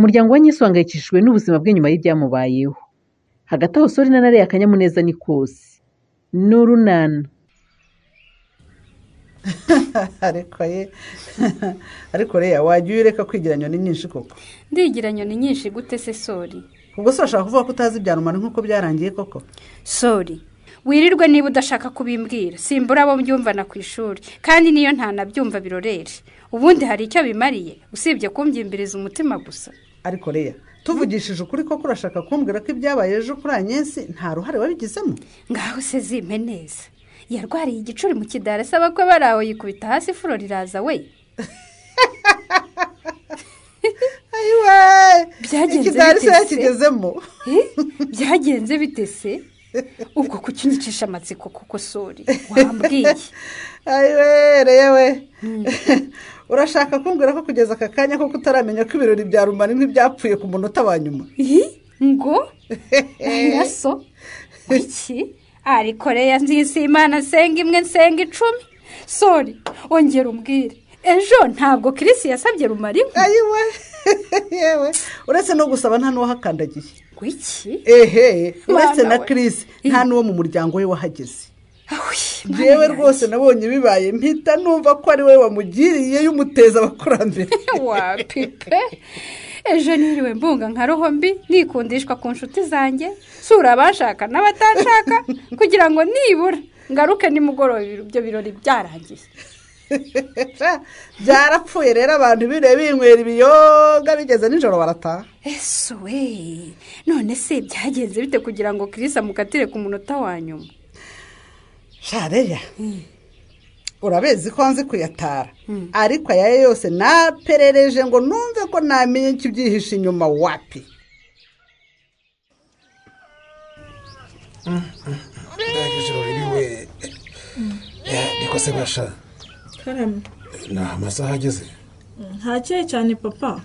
umuryango wa Nyesu uhangayikishijwe n'ubuzima bwe nyuma y'ibyamubayeho. Hagati aho Sori na Nare akanyamuneza ni kose. N'urunana. ariko Leya wajya ureka kwigira nyoni nyinshi koko. Ndigira nyoni nyinshi gute se Sori? Ubwo se urashaka kuvuga ko utazi ibyarumana nk'uko byarangiye koko? Sori, wirirwe niba udashaka kubimbwira, simbura abo mbyumvana ku ishuri, kandi niyo ntanabyumva birorere. Ubundi hari icyo bimariye usibye kumbyimbiliza umutima gusa. Ariko Leya, tuvugishije ukuri koko urashaka kumbwira ko ibyabaye ejo kuri Agnes nta ruhare wabigizemo? Ngaho se zime neza. Yarwariye igicuri mu kidara asaba ko baraho yikubita hasi ifuro riraza we. Ayiwe, byagenze yakigezemo. Byagenze bitese? Ubwo kucyunyicisha amatsiko kuko Sori wambwiye. Ayiwe rewe. Urashaka kumbwira ko kugeza aka kanya ko kutaramenya ko ibirori bya Rumani nk'ibyapfuye ku munota wa nyuma? Ngo naso iki? Ariko Leya nzisi Imana senga imwe nsenga 10. Sori ongera umbwire, ejo ntabwo Chris yasabye Rumari? Ayiwe yewe, uretse no gusaba nta nuwo hakandagiye. Wiki? Uretse na Chris nta nuwo mu muryango we wahageze. Jewe rwose nabonye bibaye mpita numva ko ari we wamugiriye y'umuteza abakurambere. Wa pipe. Ejo niriwe mbunga nka roho mbi nikundishwa ku nshuti zanjye, sura abashaka n'abatanshaka kugira ngo nibura ngaruke nimugoroba ibyo birori byarangiye. Byarapfuye rero abantu bire binywera ibiyoga bigeze nijoro barataha. Ese we, none se byagenze bite kugira ngo Chris amukatire ku munota wa nyuma? Shareya. Urabezi ko nzi kuyatara. Ariko ayaye yose naperereje ngo numve ko namenye ikibyihisha inyuma wapi. Ndagijoro riwe. Niko se basha. Karame. Na amasaha ageze. Ntacye cyane papa.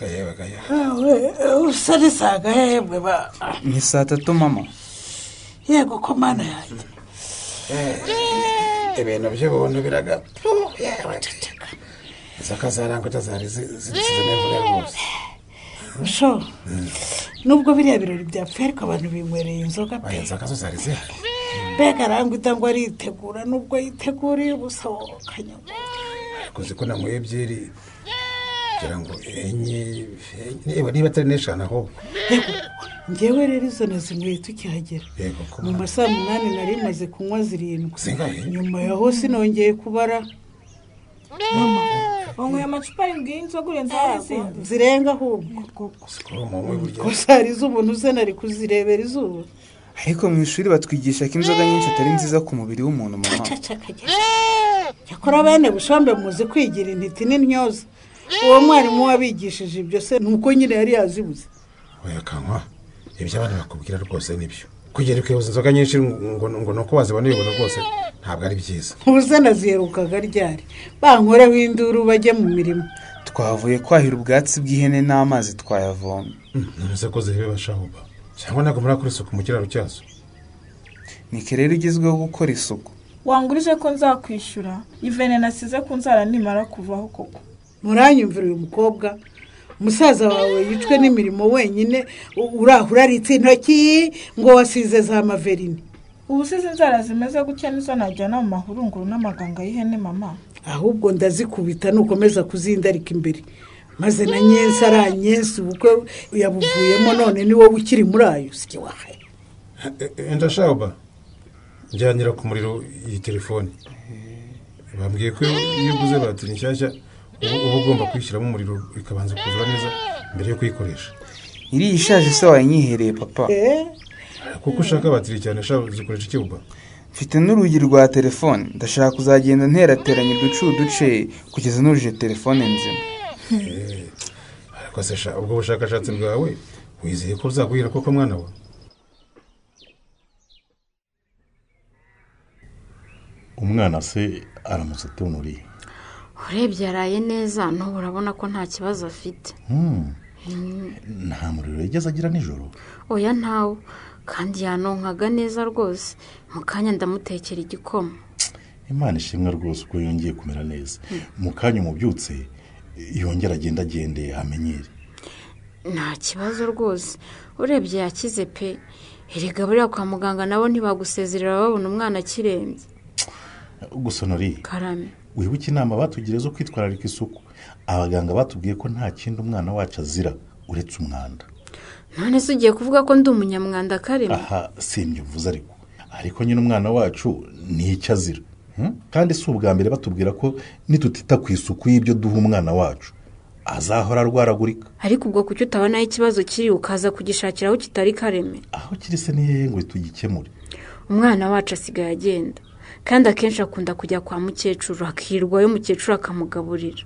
Bagaya. Usari saga yebwe ba. Ni 3 mama. Yego ko mana yanjye. Ibintu by'ubuntu biragapfa. Zakazarangwa tazari zisize n'imvura rwose. Usho. Nubwo biriya birori byapfuye ariko abantu binywereye inzoga pe. Zakazo zari zihari. Bega rangwita ngo aritegura nubwo yiteguriye ubusohokanya. Kuzi ko namuye byeri. Kugira ngo niba atari neshana ho. Ngewe rero izo nazimwe tukihagera. Mu masaha 8 nari maze kunywa 7. Nyuma yaho sinongeye kubara. Mama, ongo amacupa y'inzoga urenza izindi. Zirenga ahubwo. Ko sari z'ubuntu ze nari kuzirebera izuba. Ariko mu ishuri batwigisha ko inzoga nyinshi atari nziza ku mubiri w'umuntu mama. Yakora bene bushombe muze kwigira intiti n'intyoza. Uwo mwarimu wabigishije ibyo se nuko nyine yari yazibuze. Oya kankwa. Ibyo abana bakubwira rwose nibyo. Kugera kwiyoza inzoga nyinshi ngo nuko wazibona ubona rwose ntabwo ari byiza. Ubuze naziherukaga ryari. Bankore w'induru bajye mu mirimo. Twavuye kwahira ubwatsi bw'ihene n'amazi twayavomye. None ko zihebe bashahuba. Cyangwa nako muri akora isuku mu kiraro cyazo. Ni kerero igezweho gukora isuku. Wangurije ko nzakwishyura. Ivene nasize ku nzara nimara kuvaho koko. Muranyumvira uyu mukobwa. Musaza wawe yicwe n'imirimo wenyine urahura aritse intoki ngo wasize za maverini. Ubusize inzara zimeze gutya nizo najyana mu mahurunguru n'amaganga y'ihene mama. Ahubwo ndazikubita nukomeza kuzindarika imbere. Maze na Nyensi aranyensi ubukwe yabuvuyemo none ni wowe ukiri muri ayo sike wahe. Ndashaba. Njyanira ku muriro iyi telefone. Bambwiye ko iyo uguze batiri nshyashya uba ugomba kwishyiramo umuriro ikabanza kuzura neza mbere yo kuyikoresha. Iri ishaje se wanyihereye papa. Kuko ushaka batiri cyane zikoresha ikibuba. Mfite n'urugi rwa telefone ndashaka kuzagenda nterateranya uduce kugeza n'uruje telefone nzima. Ariko se ubwo bushakashatsi bwawe wizeye ko uzaguhira koko mwana wawe? Umwana se aramutse atunuriye. Urebye yaraye neza n'ubu urabona ko nta kibazo afite. Nta muriro yigeze agira nijoro? Oya ntawo, kandi yanonkaga neza rwose. Mu kanya ndamutekera igikoma. Imana ishimwe rwose uko yongeye kumera neza. Mu kanya umubyutse yongera agende amenyere. nta kibazo rwose urebye yakize pe. Erega buriya kwa muganga nabo ntibagusezerera babona umwana akirembye. gusa Nori Karame, wibuke inama batugiriye zo kwitwararika isuku. Abaganga batubwiye ko nta kindi umwana wacu azira uretse umwanda. none se ugiye kuvuga ko ndi umunyamwanda Karame? Aha simye uvuze ariko nyine umwana wacu ni icyo azira. Kandi si ubwa mbere batubwira ko nitutita ku isuku y'ibyo duha umwana wacu azahora arwaragurika. Ariko ubwo kuki utabonaho ikibazo kiri ukaza kugishakira aho kitari Kareme? Aho kiri se ni hehe ngo tugikemure? Umwana wacu asigaye agenda kandi akenshi akunda kujya kwa mukecuru akirwayo mukecuru akamugaburira.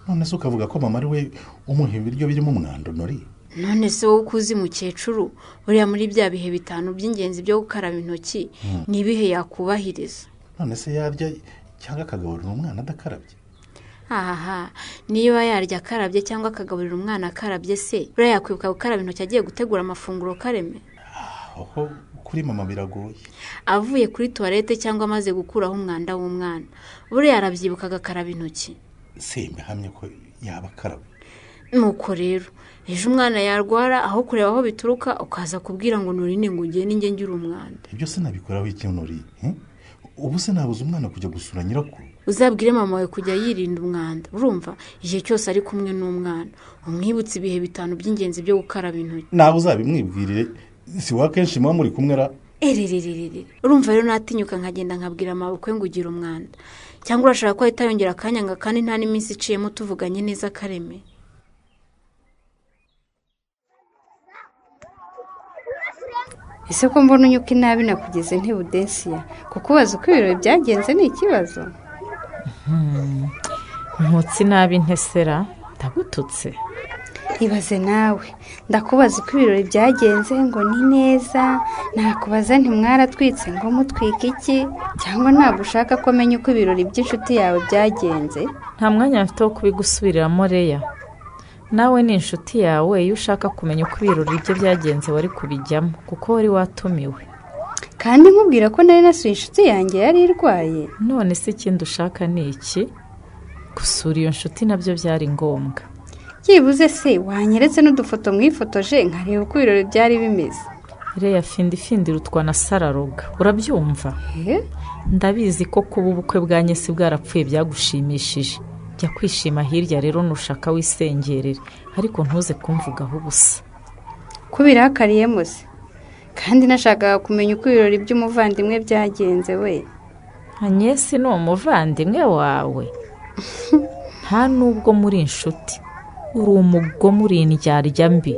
None se ukavuga ko mama ari we umuha ibiryo birimo umwanda Nori? None se wowe ukuzi mukecuru buriya muri bya bihe 5 by'ingenzi byo gukaraba intoki ni ibihe yakubahiriza? None se yarya cyangwa akagaburira umwana adakarabye? Aha, niba yarya akarabye cyangwa akagaburira umwana akarabye se buriya yakwibuka gukaraba intoki agiye gutegura amafunguro Kareme? Aho kuri mama biragoye. Avuye kuri toilette cyangwa amaze gukuraho umwanda w'umwana buriya arabyibuka agakaraba intoki? Simbe hamye ko yaba akaraba. Nuko rero ejo umwana yarwara aho kureba aho bituruka ukaza kubwira ngo Nurine ngo ugende njye ngira umwanda. Ibyo se nabikoraho iki Nori? Ubu se nabuze umwana kujya gusura nyirakuru? Uzabwire mama wawe kujya yirinda umwanda. Urumva igihe cyose ari kumwe n'umwana umwibutse ibihe 5 by'ingenzi byo gukaraba intoki. Nawe uzabimwibwirire si wakenshi mwa muri kumwe ra? Urumva rero natinyuka nkagenda nkabwira amabukwe ngo ugira umwanda cyangwa urashaka ko ahita yongera akanyanga kandi nta n'iminsi iciyemo tuvuganye neza Kareme? ese ko mbona unyuka inabi nakugeze ntibudensiya kukubaza uko ibirori byagenze ni ikibazo? Nkutsi nabi ntesera ndagututse. Ibaze nawe ndakubaza uko ibirori byagenze ngo ni neza, nakubaza ntimwaratwitse ngo mutwike iki, cyangwa ntabwo ushaka ko menya uko ibirori by'inshuti yawe byagenze? Nta mwanya mfite wo kubigusubiriramo Leya. Nawe ni inshuti yawe iyo ushaka kumenya uko ibirori bye byagenze wari kubijyamo kuko wari watumiwe. Kandi nkubwira ko nari nasuye inshuti yanjye yari irwaye. None se ikindi ushaka ni iki? Gusura iyo nshuti nabyo byari ngombwa. Yibuze se wanyeretse n'udufoto mwifotoje nkareba uko ibirori byari bimeze. Leya findi rutwa na Sararoga urabyumva? Ndabizi ko kuba ubukwe bwa Nyesi bwarapfuye byagushimishije. Jya kwishima hirya rero nushaka wisengerere ariko ntuze kumvugaho ubusa. Kubirakariye se kandi nashakaga kumenya uko ibirori by'umuvandimwe byagenze we. Nyesi ni umuvandimwe wawe? Nta nubwo muri inshuti, uri umugome uri indyarya mbi.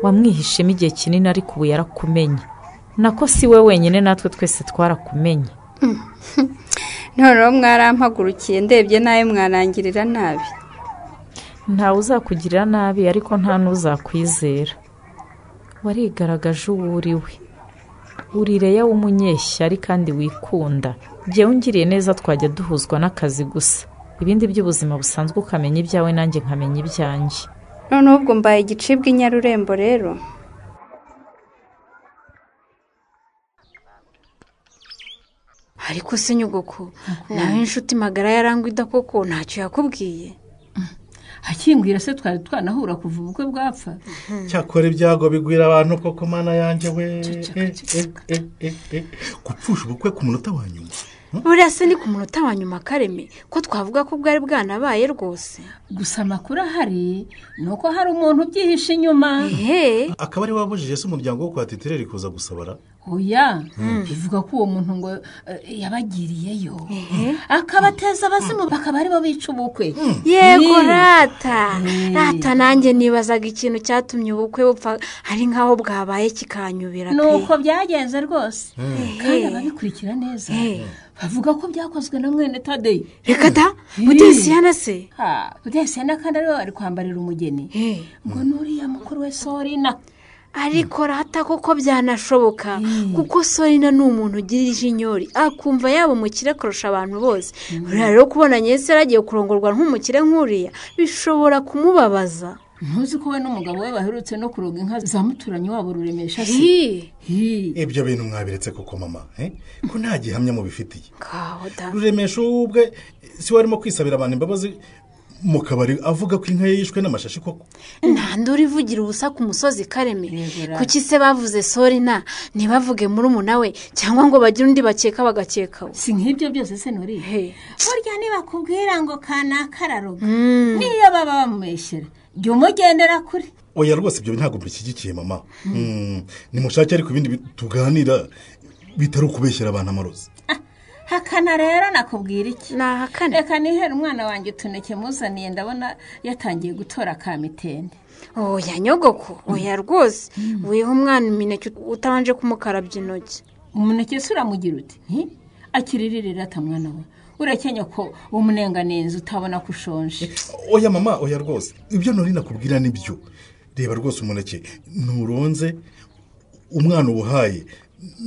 Wamwihishemo igihe kinini ariko ubu yarakumenye. Nako si we wenyine natwe twese twarakumenye. Noneho mwarampagurukiye ndebye nawe mwarangirira nabi. Ntawe uzakugirira nabi ariko nta n'uzakwizera. Warigaragaje uwo uriwe. Uri Leya w'umunyeshyari kandi wikunda. Jyewe ungiriye neza twajya duhuzwa n'akazi gusa. Ibindi by'ubuzima busanzwe ukamenya ibyawe nanjye nkamenya ibyanjye. Noneho ubwo mbaye igicibwa inyarurembo rero. Ariko se nyogoko nawe inshuti magara yarangwida koko ntacyo yakubwiye? Akimbwira se twari twanahura kuva ubukwe bwapfa. Cyakora ibyago bigwira abantu koko mana yanjye we. Gupfusha ubukwe ku munota wa nyuma. Buriya se ni ku munota wa nyuma Kareme ko twavuga ko bwari bwanabaye rwose? Gusa amakuru ahari nuko hari umuntu ubyihishe inyuma. Akaba ari wabujije se umuryango wo kwa Titireri kuza gusabara? Oya, bivuga ko uwo muntu ngo yabagiriyeyo akabateza abasimu bakaba ari bo bica ubukwe. Yego rata nanjye nibazaga ikintu cyatumye ubukwe bupfa ari nkaho bwabaye kikanyubira pe. Nuko byagenze rwose kandi ababikurikira neza bavuga ko byakozwe na mwene Tadeyo. Reka da Budesiyana se? Budesiyana kandi ari we wari kwambarira umugeni ngo nuriya mukuru we Sorina. Ariko rata koko byanashoboka kuko Sorina ni umuntu ugira ijinyori akumva yaba umukire kurusha abantu bose. Rero kubona Nyesi yaragiye kurongorwa nk'umukire nk'uriya bishobora kumubabaza. Ntuzi ko we n'umugabo we baherutse no kuroga inka za muturanyi wabo Ruremesha se? Ibyo bintu mwabiretse koko mama ko nta gihamya mu bifitiye. Kahoda Ruremesha ubwe si warimo kwisabira abantu imbabazi mu kabari avuga ko inka ye yishwe n'amashashi koko? ntandura ivugira ubusa ku musozi Kareme. Kuki se bavuze Sorina ntibavuge murumuna we cyangwa ngo bagire undi bakeka bagakekaho? si nk'ibyo byose se Nori. burya nibakubwira ngo kana kararoga niyo baba bamubeshyera jya umugendera kure. Oya rwose ibyo ntabwo bishyigikiye mama. Nimushake ariko ibindi tuganira bitari ukubeshyera abantu amarozi. hakana rero nakubwira iki? Nahakane. reka nihere umwana wanjye utuneke muzaniye ndabona yatangiye gutora ka mitende. Oya nyogoko, oya rwose wiha umwana imineke utabanje kumukarabya intoki. umuneke se uramugira uti akiririra ata mwana we urakenya ko umunenganenzi utabona ko ushonje. Oya mama, oya rwose ibyo Nori nakubwira nibyo. Reba rwose umuneke nturonze umwana ubuhaye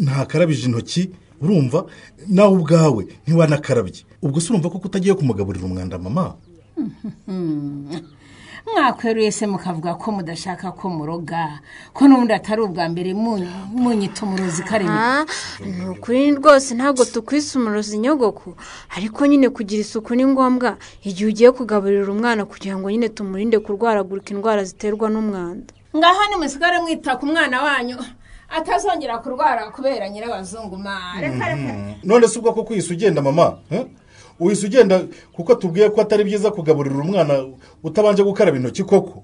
ntakarabije intoki, urumva nawe ubwawe ntiwanakarabye. ubwo se urumva ko kutagiye kumugaburira umwanda mama? mwakweruye se mukavuga ko mudashaka ko muroga ko n'ubundi atari ubwa mbere munyita umurozi Kareme. ni ukuri rwose ntabwo tukwisa umurozi nyogoko, ariko nyine kugira isuku ni ngombwa igihe ugiye kugaburira umwana kugira ngo nyine tumurinde kurwaragurika indwara ziterwa n'umwanda. ngaha nimusigare mwita ku mwana wanyu atazongera kurwara kubera nyirabazungu reka. None se ubwo ko kwisa ugenda mama? Uhise ugenda kuko tubwiye ko atari byiza kugaburira umwana utabanje gukaraba intoki koko?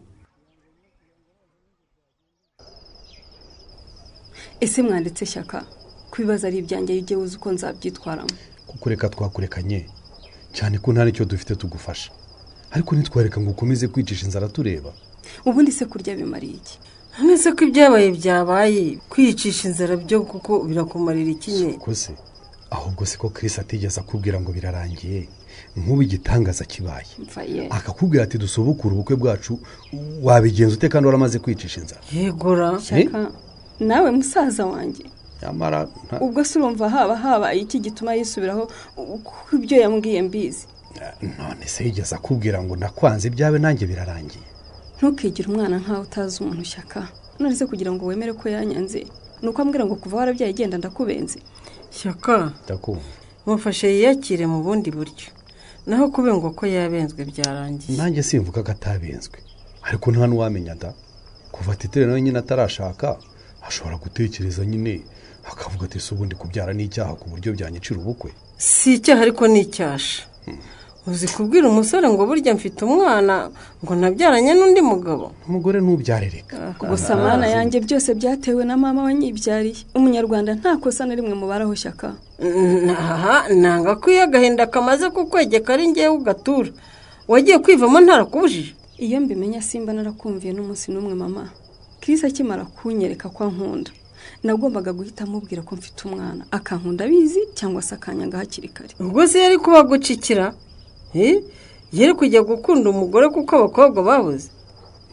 ese mwanditse Shyaka kwibaza ari ibyanjye yige uzi uko nzabyitwaramo. kukureka twakurekanye cyane ko nta nicyo dufite tugufasha, ariko ntitwareka ngo ukomeze kwicisha inzara tureba. ubundi se kurya bimariye iki? nese ko ibyabaye byabaye, kwicisha inzara byo kuko birakumarira ikinye kose. ahubwo se ko Chris atigeze akubwira ngo birarangiye nk'ubu igitangaza kibaye akakubwira ati dusobukura ubukwe bwacu, wabigenza ute kandi waramaze kwicisha inzara? yegora Shyaka nawe musaza wanjye, nyamara ubwo se urumva haba iki gituma yisubiraho kuko ibyo yambwiye mbizi? none se yigeze akubwira ngo nakwanze ibyawe nanjye birarangiye? ntukigire umwana nkaho utazi umuntu Shyaka. none se kugira ngo wemere ko yanyanze nuko ambwira ngo kuva warabyaye genda ndakubenze? Shyaka mufashe yiyakire mu bundi buryo, naho kubenga ko yabenzwe byarangiye. nanjye simvuga ko atabenzwe, ariko nta n'uwamenya da. kuva titere nawe nyine atarashaka ashobora gutekereza nyine akavuga ati se ubundi kubyara n'icyaha ku buryo byanyicira ubukwe. si icyaha ariko ni icyasha. uzi kubwira umusore ngo burya mfite umwana ngo nabyaranye n'undi mugabo? umugore ntubyarereka. gusa mwana yanjye byose byatewe na mama wanyibyariye. umunyarwanda nta kosa na rimwe mubaraho Shyaka. nanga ko iyo agahinda kamaze kukwegeka ari ngewe ugatura wagiye kwivamo ntarakubujije? iyo mbimenya simba narakumviye n'umunsi n'umwe mama. Chris akimara kunyereka ko ankunda nagombaga guhita amubwira ko mfite umwana, akankunda abizi cyangwa se akanyanga hakiri kare. ubwo se yari kuba gucikira yari kujya gukunda umugore kuko abakobwa babuze?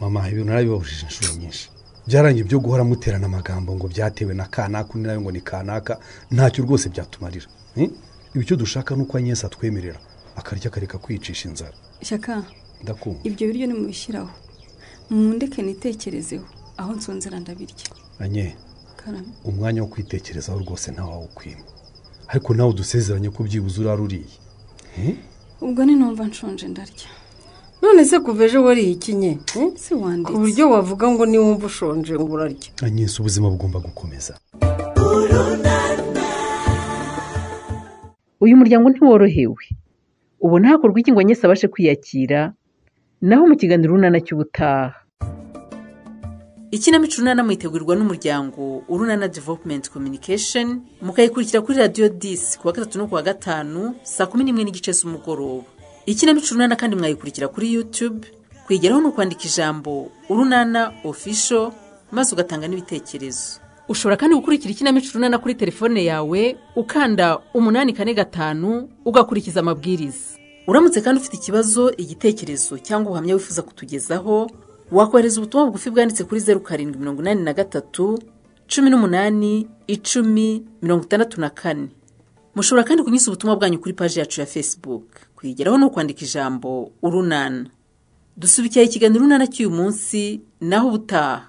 mama ibintu narabibabujije inshuro nyinshi, byarangiye byo guhora muterana amagambo ngo byatewe na kanaka undi nawe ngo ni kanaka, ntacyo rwose byatumarira. ibyo dushaka nuko Anyesi atwemerera akarya akareka kwicisha inzara. Shyaka ndakumva. ibyo biryo nimubishyiraho mundeke nitekerezeho, aho nsonzera ndabirya. Anye umwanya wo kwitekerezaho rwose ntawawukwima, ariko nawe udusezeranye ko byibuze uraruriye. ubwo ni numva nshonje ndarya. none se kuva ejo wariye ikinye si wanditse ku buryo wavuga ngo niwumva ushonje ngo urarya? Anyesi ubuzima bugomba gukomeza. uyu muryango ntiworohewe, ubona hakorwa iki ngo Anyesi abashe kwiyakira? naho mu kiganiro urunana cy'ubutaha. ikinamico urunana mwitegurirwa n'umuryango Urunana Development Communication, mukayikurikira kuri Radio 10 kuwa gatatu no kuwa gatanu saa 11:15 z'umugoroba. ikinamico urunana kandi mwayikurikira kuri YouTube, kwigeraho no kwandika ijambo Urunana Official maze ugatanga n'ibitekerezo. ushobora kandi gukurikira ikinamico urunana kuri telefone yawe ukanda 845 ugakurikiza amabwiriza. uramutse kandi ufite ikibazo, igitekerezo cyangwa ubuhamya wifuza kutugezaho, wakohereza ubutumwa bugufi bwanditse kuri 0783 18 10 64. mushobora kandi kunyuza ubutumwa bwanyu kuri page yacu ya Facebook, kwigeraho no kwandika ijambo Urunana. dusubikiye ikiganiro urunana cy'uyu munsi, naho ubutaha.